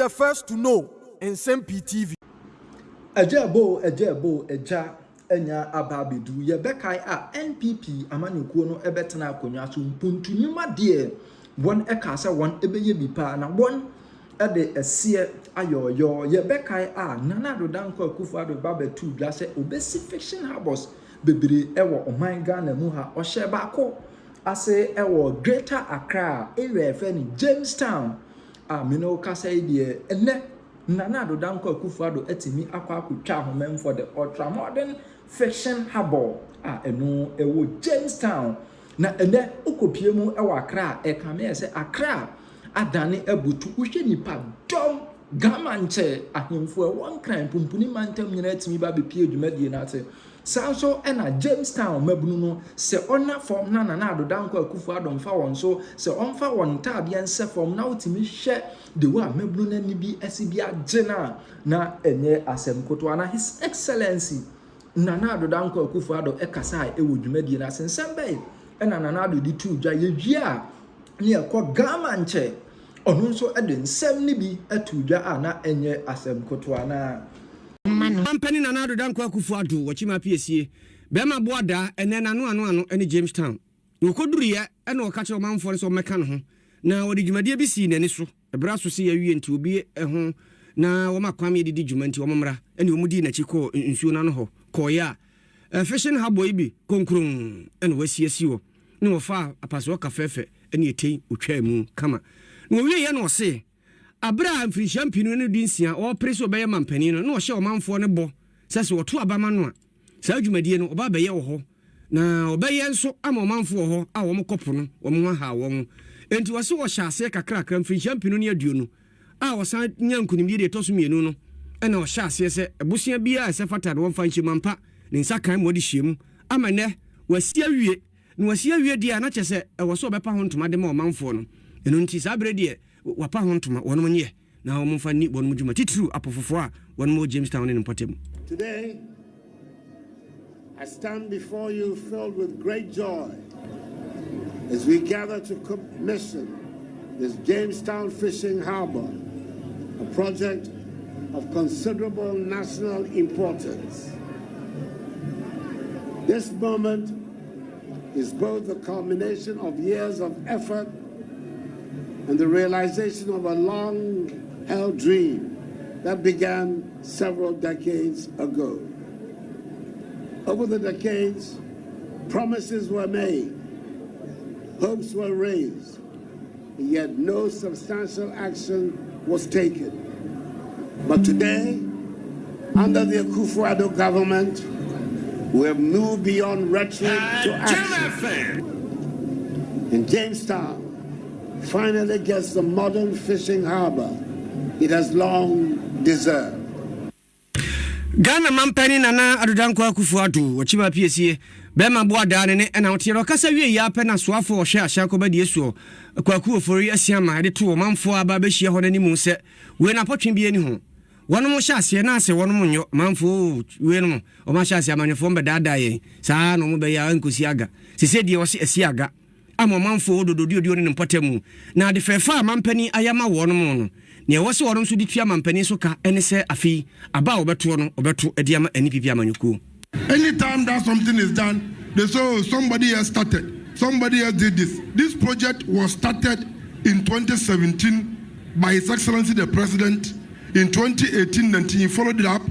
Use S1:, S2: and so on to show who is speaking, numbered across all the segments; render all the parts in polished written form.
S1: the first to know Nsem-Pii TV.
S2: Ejabo, eja, enya ababedu. Ye bekai a NPP amanyukuo no ebetena akonwa so mpuntu nyuma de won ekasa won ebeye bipa na won ede esie ayoyo ye bekai a Nana Addo danko Akufo-Addo babetu dwa se obesi fiction harbors bebere ewo oman Ghana mu ha ohye baako ase ewo Greater Accra area efe ni Jamestown a mino kasa ide ene Nana Addo danko Akufo-Addo etimi akwa akutwa homem for the ultra modern fiction harbor a eno ewo Jamestown na ene okopie mu ewa Accra ekame se Accra adane ebutu uhwe nipa dom gamanche ahemfo won kran pumpuni mantem nyina etimi ba bepie adwumadie na ate sanso ena Jamestown mabunu no se ona form na Nana Addo danko Akufo-Addo mfa won so se onfa won taabia nse form na otimi hwe de wa mabunu na ni bi asibia gena na enye asem koto ana His Excellency Nana Addo danko Akufo-Addo ekasa ewo dwumadie na sensem bai ena Nana Addo di tu dwa yedwia ne ekọ gamanche onu nso ede nsem ni bi atudwa a na enye asem koto ana
S3: Company Nana Addo danko Akufo-Addo wachima piesie bema boada ene nanu ene Jamestown wokoduriye ene okache omanfo so meka no ho na wodi dwumadie bi si nani so ebra so se yawie nti obi ho na wo makwame didi dwumanti wo mmra ene wo mudi na chiko nsuo na no ho koya fashion habo ibi konkron ene wasiasi wo ne wo fa apaso ka fefe ene etei otwa mu kama no wie ye no se Abra mfiri champinu ne dinsia o preso obeye mampani no ohye omanfo ne bo sese woto abama no a saa dwumadie no oba beye wo ho na obeye nso ama omanfo ho a wo mkopo no wo mo ha wo mo enti wo se wo hyase kakra mfiri champinu ne aduonu a wo san nyankunimdie de toso mienu no ena wo hyase se ebusia bia se fata no mfa nchi mampa ne nsa kan modi hyemu ama ne wasia wie na wasia wie dia na kyese wo se obepa ho ntoma de ma omanfo no eno nti saa brede wapa hontoma wonmo nye na wo mfa ni wonmo djuma titru apofofo a wonmo Jamestown ne mpatem.
S4: Today I stand before you filled with great joy as we gather to commission this Jamestown fishing harbor, a project of considerable national importance. This moment is both the culmination of years of effort and the realization of a long-held dream that began several decades ago. Over the decades, promises were made, hopes were raised, and yet no substantial action was taken. But today, under the Akufo-Addo government, we have moved beyond rhetoric to action. In Jamestown, finally gets the modern fishing harbor it has long deserved.
S3: Ghana mampani Nana Addo danko Akufo-Addo wachima piesie bema boada ne na otiro kasa wie ya pe na soafo ohwe ahya ko ba die so kwaku ofori asiama de to manfo aba ba hie ho nani mu se we na potwe bi ani ho wono mo hyase na ase wono mo nyo manfo we no o ma hyase amanyefo mbe dada ye saa no mo be ya nkosi aga sese die wo se asiaga ama manfo odododio ne mpotemu na de fefa mampani ayama wono mo no ne wo se wono so ditua mampani so ka ene se afi aba obeto no obeto ediama NPP amanyuku.
S5: Anytime that something is done, they say, oh, somebody else started, somebody else did this. This project was started in 2017 by His Excellency the President. In 2018-19, he followed it up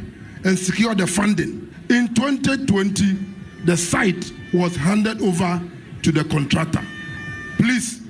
S5: and secured the funding. In 2020, the site was handed over to the contractor. Please,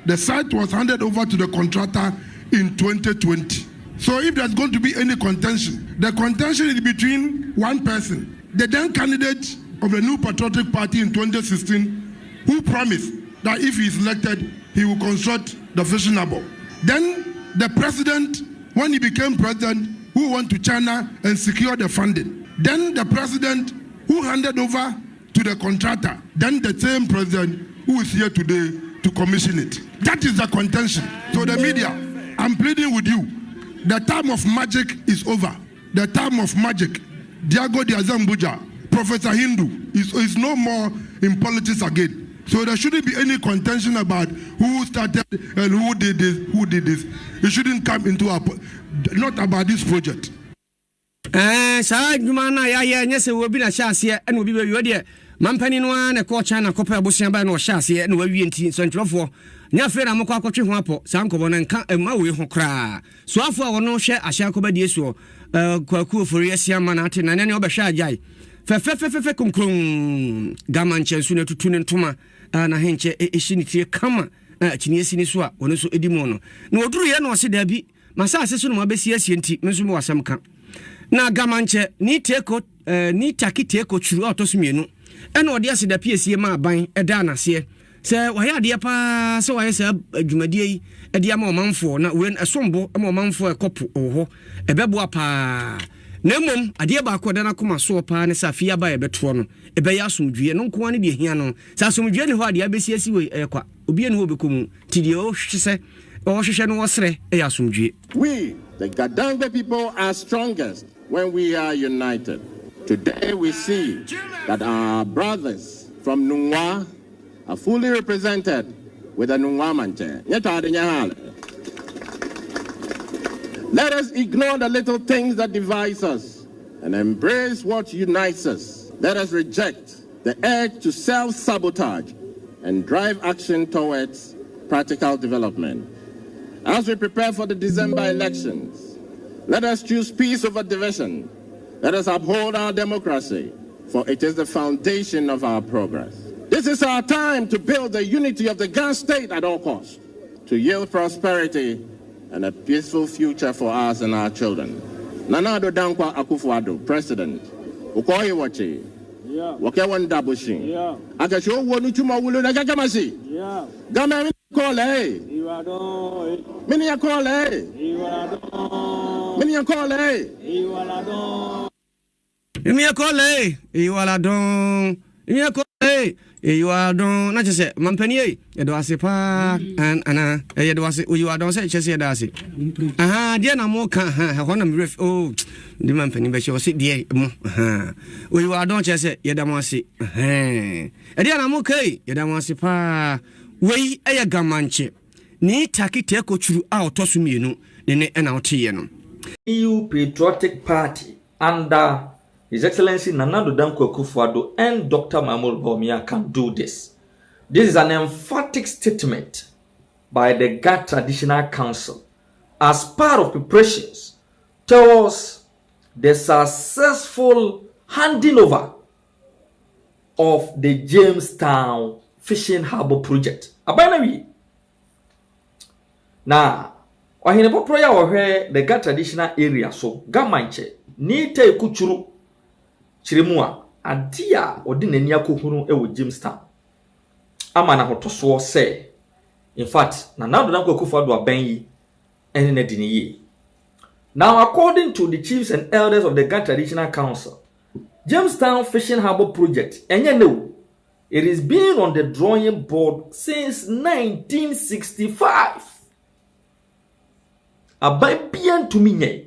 S5: the site was handed over to the contractor in 2020. So if there's going to be any contention, the contention is between one person, the then candidate of the New Patriotic Party in 2016, who promised that if he is elected, he will construct the fishing harbor. Then the president, when he became president, who went to China and secured the funding. Then the president who handed over to the contractor. Then the same president who is here today to commission it. That is the contention. So the media, I'm pleading with you. The time of magic is over. The time of magic. Diago Diazambuja, Professor Hindu, is no more in politics again. So there shouldn't be any contention about who started and who did this. It shouldn't come into not about this project.
S3: Sa dwuma na ya nye se obi na hyase e na obi be wi de mampani no na ko China kopa abosia ba na o hyase e na wawie nti so ntwofo nya fe na mokọ akotwe ho apo sa nkobo na nka ma we ho kra so afo a wono hwe ahya akoba die so kwaku ofori asia ma na ate na ne obehwe ajai fe konkron gamanche su na tutu ne ntoma na henche ehyi ne tie kama chini esini so a wono so edimo no na oduru ye na o se da bi masa ase so no mabesi asie nti menso mo wasam ka na gamanche ni teko ni taki teko churu autosumienu ena odi ase da piesie ma aban eda na se waya de pa se waya se adwumadie yi ede ama omanfo na we esombo ama omanfo ekopo oho ebebo apa na mom ade ba ko da na koma so pa ne safia ba ebeto no ebe ya asomdwie no nko ane de hia no sa asomdwie ne ho ade abesi asi we ekwa obi ene ho bekomu tidie o hwese o hwehwe no wosre e asomdwie.
S6: We the Gadangbe people are strongest when we are united. Today we see that our brothers from Nungwa are fully represented with a Nungwa manche. Let us ignore the little things that divide us and embrace what unites us. Let us reject the urge to self-sabotage and drive action towards practical development. As we prepare for the December elections, let us choose peace over division. Let us uphold our democracy, for it is the foundation of our progress. This is our time to build the unity of the Ghana state at all costs, to yield prosperity and a peaceful future for us and our children. Nana Addo Dankwa Akufo-Addo, President. Ukoye wachi. Yeah. Wakewan dabushi. Yeah. Akasho wonu chuma wulu na gagamasi. Yeah. Gama mini kole. Iwadon. Mini ya kole. Iwadon. Mini ya kole. Iwadon.
S3: Mini ya kole. Iwadon. Mini ya kole. You are don na chese mampani e do ase pa ana e do ase you are don se chese da ase aha dia na mo ka ha ho na me ref oh di mampani be che o se dia mo aha you are don chese ye da mo ase e dia na mo kai ye da mo ase pa wei e ya gamanche ni takite ko churu a otosu mienu ne na otiye no.
S7: EU Patriotic Party under His Excellency Nana Addo Dankwa Akufo-Addo and Dr. Mahama Bawumia can do this. This is an emphatic statement by the GAT Traditional Council as part of preparations towards the successful handing over of the Jamestown Fishing Harbour project. Abanawi. Now, wahine poproya wahwe the GAT Traditional area so gamanche ni te kuchuru Chirimua adia odinani akohunu ewo Jamestown ama na hotoso se in fact Nana Addo Dankwa Akufo-Addo abenyi ene na diniye. Now according to the chiefs and elders of the Ghana Traditional Council, Jamestown Fishing Harbour project enye no it is being on the drawing board since 1965. Ababian to me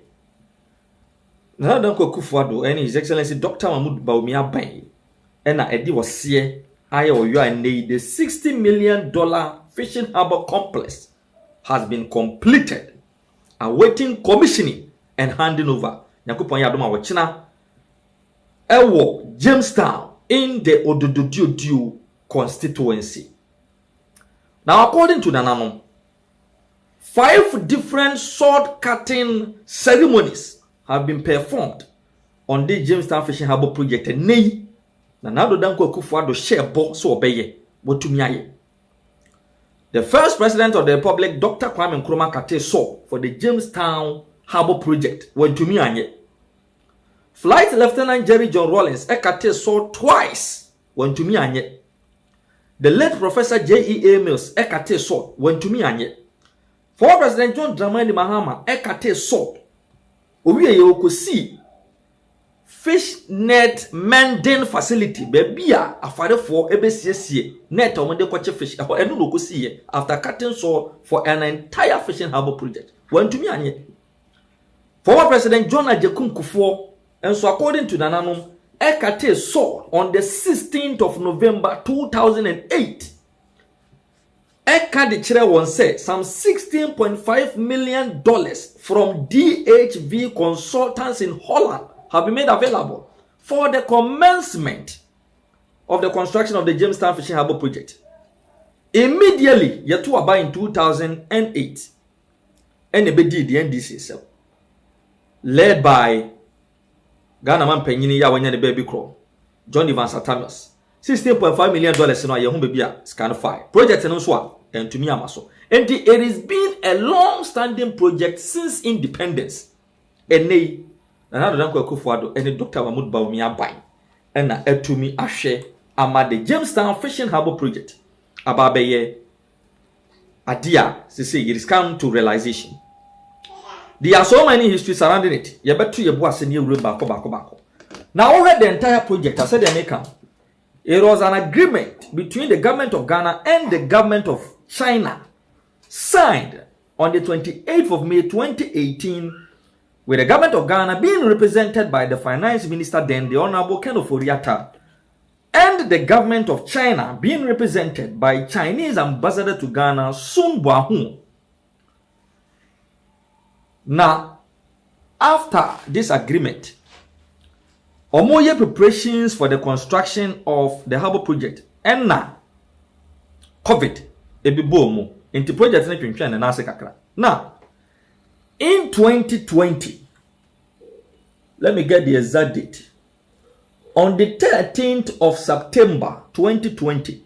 S7: Nana Addo Dankwa Akufo-Addo and His Excellency Dr. Mahama Bawumia Bain and Eddie was here. The $60 million fishing harbour complex has been completed, awaiting commissioning and handing over. Nyakupon Yadoma Wachina Ewo Jamestown in the Odododio constituency. Now, according to Nanano, 5 different sword cutting ceremonies have been performed on the Jamestown Fishing Harbour project. Nei Nana Addo Dankwa Akufo-Addo share bo so obeye botumiaye. The first president of the republic, Dr. Kwame Nkrumah Kate saw for the Jamestown Harbour project when tumianye. Flight Lieutenant Jerry John Rawlings Ekate saw twice when tumianye. The late Professor J.E.A. Mills Ekate saw when tumianye. Former President John Dramani Mahama Ekate saw Owiye yokosi fish net mending facility baby a afare for ebesiesie net omode kwache fish enu no kosi after cutting saw for an entire fishing harbour project wantumi anye. Former President John Ajekum Kufuor and so according to Nananom Ekate sold on the 16th of November 2008. Ekade chere won say some $16.5 million from DHV consultants in Holland have been made available for the commencement of the construction of the Jamestown Fishing Harbour project. Immediately, yetu aba in 2008, NBD the NDC itself, led by Ghana man penyini ya wanya the baby crow, John Evans Atamas, $16.5 million in our young baby scan 5 project and so and to me amaso. And it has been a long-standing project since independence. And they another than Kufuado and Dr. Mahmoud Bawumia Bain and na etumi ahwe ama the Jamestown Fishing Harbour project. Ababeye adia say it is come to realization. There are so many histories surrounding it. You better you boss in your room back. Now over the entire project, I said they make come. It was an agreement between the government of Ghana and the government of China, signed on the 28th of May 2018, with the government of Ghana being represented by the finance minister then, the Honorable Ken Ofori-Atta, and the government of China being represented by Chinese ambassador to Ghana, Sun Buahun. Now, after this agreement, omoye preparations for the construction of the harbour project, and now, COVID, ebibomo, into project na nase kakra. Now, in 2020, let me get the exact date. On the 13th of September 2020,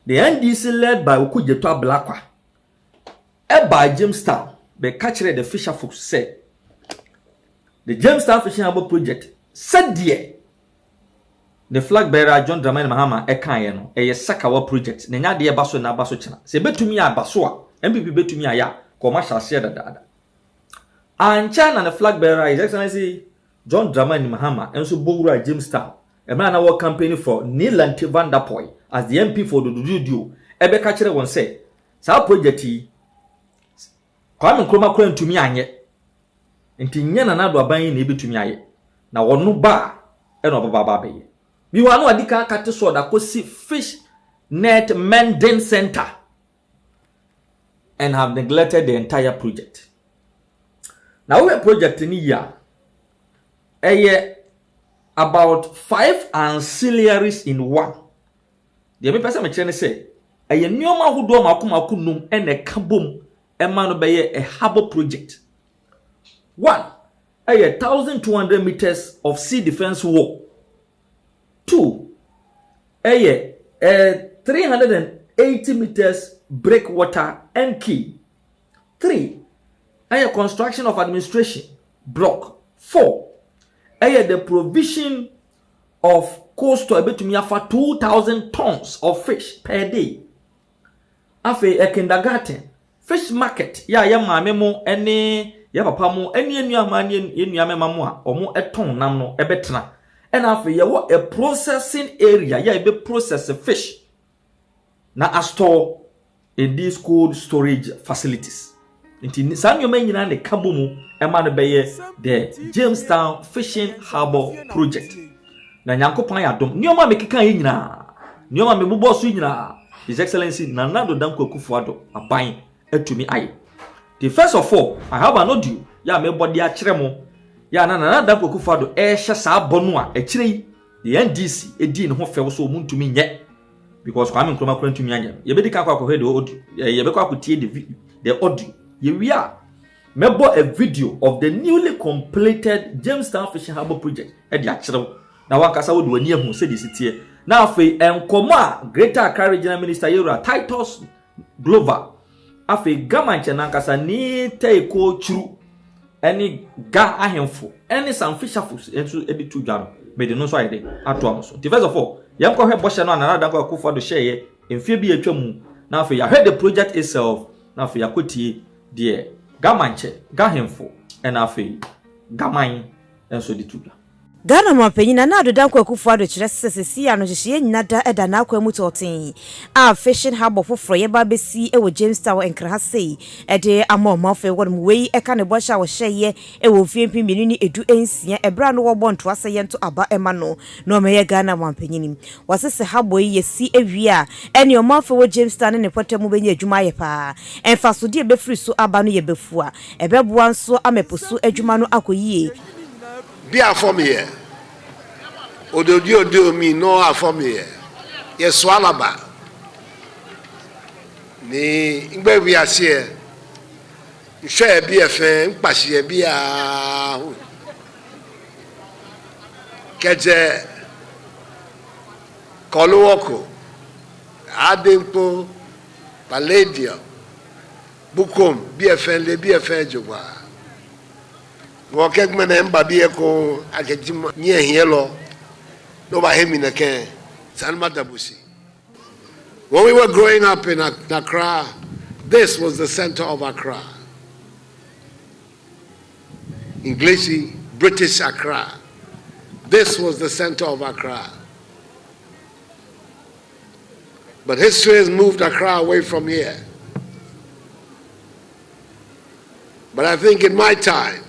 S7: the NDC led by Okujeto Ablakwa, by Jamestown, the catcher the fisher folks said, the Jamestown Fishing Harbour project said the flag bearer John Dramani Mahama Ekayeno, a Sakawa project, Nenya de Basso na Basso China. Se betumi a Basoa, MPP betumi aya, commercial share da. And China the flag bearer His Excellency John Dramani Mahama, and so Bogura Jamestown, a man our campaign for Nilanti Vanderpoy as the MP for the Dudu. Ebe catcher one say, Sa project Kwame Nkrumah kwen tumi anye. Nti nyana na do aban na ebetumi aye. Na wonu ba e no baba be. Bi wa no adika kate so da kosi fish net mending center and have neglected the entire project. Now we project ni ya about 5 ancillaries in one. The me person me chene say nyoma hodo makoma kunum ene kabom Emmanuel Baye a harbour project. 1. 1,200 meters of sea defense wall. 2. 380 meters breakwater and key. 3. Construction of administration block. 4. The provision of coastal for 2,000 tons of fish per day. Afe a kindergarten. Fish market, ya maame mo ene ya papa mo ene enuama ne enuame mamo a omo eton nam no ebetena. And afi ye wo a processing area ya ebe process fish na store in these cold storage facilities. Nti sa nyoma nyina ne kabo mu ema no beye the Jamestown Fishing Harbour project. Na nyankopon ya dom nyoma mekeka yi nyina nyoma mebubo so nyina His Excellency Nana Danko Akufo-Addo aban etumi aye. The first of all, I have an audio ya me body a kiremo ya Nana Danko Akufo-Addo hye sa bonu a kire the NDC edi ne ho fewo so muntumi nye because Kwame Nkrumah kura ntumi anya ye bedi ka kwa ko head audio ye be kwa ko tie the audio ye wi a mebo a video of the newly completed Jamestown Fishing Harbour project e di a kirew na wankasa wo de wani ahu se di sitie na afei enkomo a Greater Accra Regional Minister Yura Titus Glover afi gamanche nankasa ni teiko churu any ga ahemfo any some fisherfuls enso editu dwaro me de no so ayede ato am so. The first of all yam ko hwe boshe no Nana Danko Akufo-Addo share emfie bi atwam na afi ya the project itself na afi yakotie de gamanche ga ahemfo and afi gaman enso editu dwaro.
S8: Ghana mampanyina na Addo Dankwa Akufo-Addo kyerɛ sesesi ano hyehye nyinada ɛda na akwa mu toten a fishing harbour foforo ye ba besi ɛwɔ Jamestown enkra sei ɛde amamafo wɔdom wei ɛka ne bɔhyɛ a wɔhyɛye ɛwɔ fiempi mmienu ne edu ensia ɛbra no wɔbɔ nto asɛyɛ nto aba ɛma no na ɔmɛyɛ Ghana mampanyini wɔsese harbour yi yesi awie a ɛne ɔmafo wɔ Jamestown ne pɔtɛ mu bɛnya adwuma yɛ paa ɛmfa so de bɛfiri so aba no yɛ bɛfu a ɛbɛboa nso ameposo adwuma no akɔyie.
S4: Be a for me here. Odo me no a for me here. Yes, swalaba. Ni ingbe we are here. Share be a fan, pashi be a Keje Koluoko Addo Palladium Bukom be a fan, le be a fan joba. Wakekman embabi ko akejima nye hielo no ba hemi na ken Salma Dabusi. When we were growing up in Accra, this was the center of Accra. English British Accra. This was the center of Accra. But history has moved Accra away from here. But I think in my time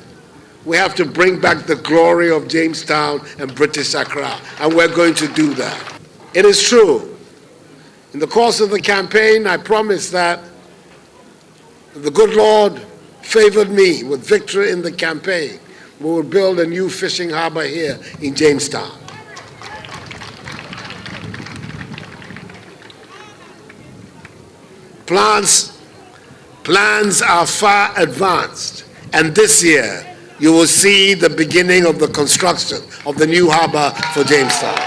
S4: we have to bring back the glory of Jamestown and British Accra, and we're going to do that. It is true. In the course of the campaign, I promised that the good Lord favored me with victory in the campaign. We will build a new fishing harbor here in Jamestown. Plans are far advanced, and this year, you will see the beginning of the construction of the new harbor for Jamestown.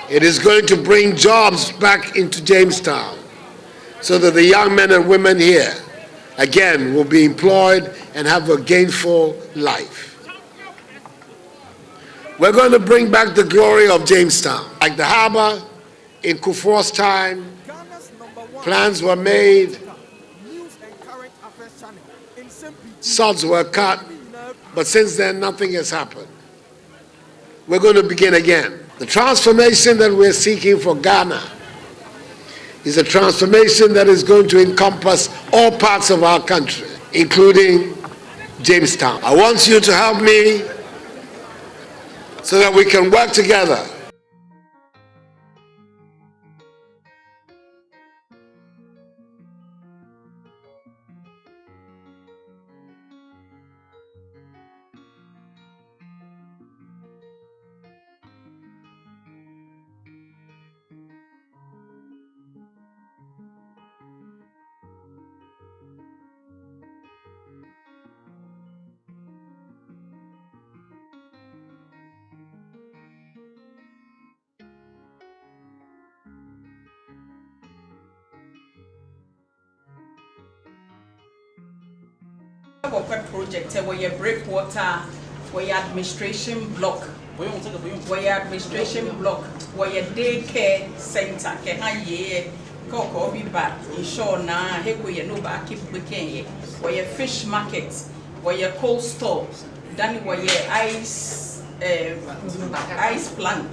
S4: It is going to bring jobs back into Jamestown so that the young men and women here, again, will be employed and have a gainful life. We're going to bring back the glory of Jamestown. Like the harbor in Kufuor's time, plans were made, sods were cut, but since then nothing has happened. We're going to begin again. The transformation that we're seeking for Ghana is a transformation that is going to encompass all parts of our country, including Jamestown. I want you to help me so that we can work together.
S9: Project where you breakwater, where your administration block, where your administration block, where your daycare center, Koko be back, ensure na heko ye no back keep weekend, where your fish market, where your cold store, then where your ice plant,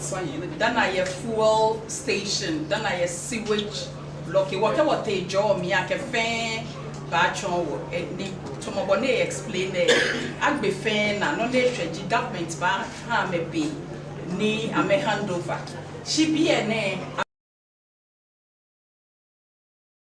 S9: then are your fuel station, then are your sewage block, whatever they draw me a cafe. Bachon ni tomobone explain agbe fen na no dey treji government ba ha me be ni ame handover she be ene